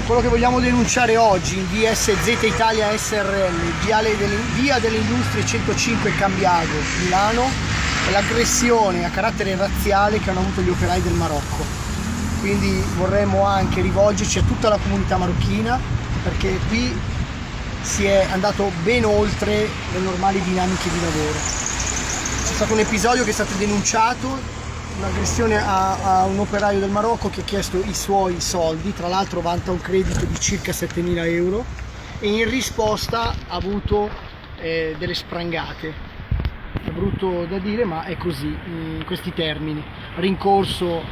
Quello che vogliamo denunciare oggi in VSZ Italia SRL, via delle Industrie 105 Cambiago, Milano, è l'aggressione a carattere razziale che hanno avuto gli operai del Marocco. Quindi vorremmo anche rivolgerci a tutta la comunità marocchina, perché qui si è andato ben oltre le normali dinamiche di lavoro. C'è stato un episodio che è stato denunciato, un'aggressione a un operaio del Marocco che ha chiesto i suoi soldi, tra l'altro vanta un credito di circa 7.000 euro e in risposta ha avuto delle sprangate. È brutto da dire, ma è così, in questi termini. Rincorso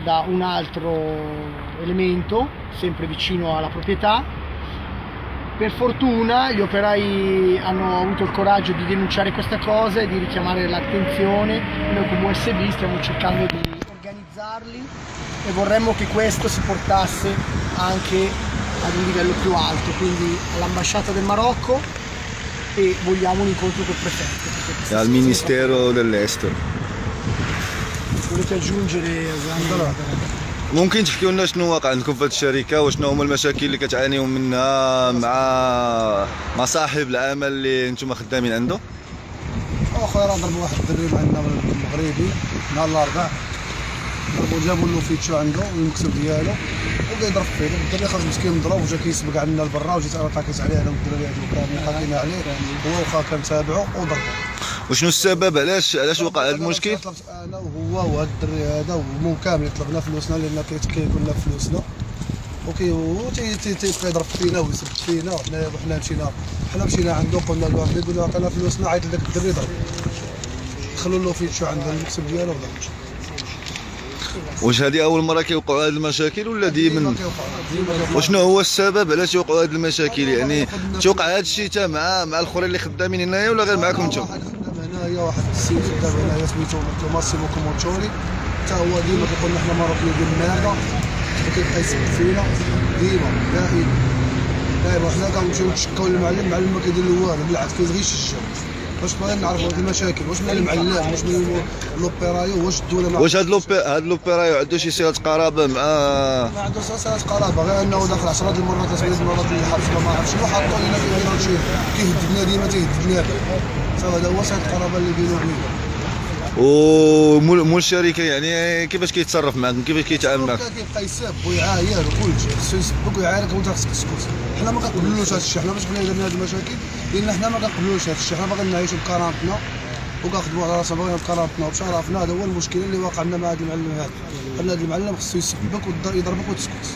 da un altro elemento, sempre vicino alla proprietà. Per fortuna gli operai hanno avuto il coraggio di denunciare questa cosa e di richiamare l'attenzione. Noi come USB stiamo cercando di organizzarli e vorremmo che questo si portasse anche ad un livello più alto, quindi all'ambasciata del Marocco, e vogliamo un incontro col prefetto. Al Ministero dell'Estero. Volete aggiungere ممكن تحكيوا لنا شنو واقع عندكم في هذه الشركه وشنو هما المشاكل اللي كتعانيو منها مع صاحب العمل اللي نتوما خدامين عنده؟ اخويا راه ضرب واحد الدري عندنا مغربي نهار الاربعاء، ضربو جابوا له فيتشو عنده والمكتب ديالو وبدا يضرب فيه. الدري خرج مسكين مضروب وجا كيسبق عندنا لبرا وجيت انا طاكيت عليه انا والدراري هادو كانوا حاكينا عليه، هو واخا كان تابعو وضربو. وشنو السبب علاش وقع هذا المشكل؟ انا وهو وهذا الدري هذا ومو كامل طلبنا فلوسنا لان كيكون لنا فلوسنا تيبقى يضرب فينا ويسب فينا، وحنا مشينا عنده قلنا له يقول له عطينا فلوسنا، عيط لذاك الدري ضرب دخلوا له فيتشو عنده المكتب ديالو وضرب. واش هذه اول مره كيوقعوا هذه المشاكل ولا ديما؟ وشنو هو السبب علاش يوقعوا هذه المشاكل؟ يعني توقع هذا الشيء حتى مع الاخرين اللي خدامين هنايا ولا غير معاكم نتوما؟ واحد خدام هنايا، واحد السيد خدام هنايا سميتو ماسيمو كوموتشوري، حتى هو ديما كيقول لنا حنا ماروكيين ديال المرده وكيبقى يسب فينا ديما دائما حنا كنمشيو نتشكاو للمعلم، المعلم ما كيدير له والو، بالعكس كيبغي يشجع. واش بغينا نعرفوا هاد المشاكل، واش من المعلم واش من لوبيرايو، واش الدوله ما واش هاد لوبيرايو عنده شي صله قرابه مع؟ ما عنده صله قرابه، غير انه داخل 10 المرات 9 المرات اللي حبسنا ما عرف شنو حطوا لنا في هذا الشيء، كيهددنا ديما تيهددنا، هذا هو صله القرابه اللي بينه وبينه. ومول الشركه يعني كيفاش كيتصرف معكم؟ كيفاش كيتعامل معكم؟ كيبقى يسب ويعاير وكلشي، خصو يسبك ويعايرك وانت خصك تسكت. حنا ما كنقبلوش هذا الشيء، حنا باش حنا درنا هذه المشاكل لان حنا ما كنقبلوش هذا الشيء، حنا باغيين نعيشوا بكرامتنا وكنخدموا على راسنا، باغيين بكرامتنا وبشرفنا. هذا هو المشكل اللي واقع لنا مع هذا المعلم هذا. هذا المعلم خصو يسبك ويضربك وتسكت.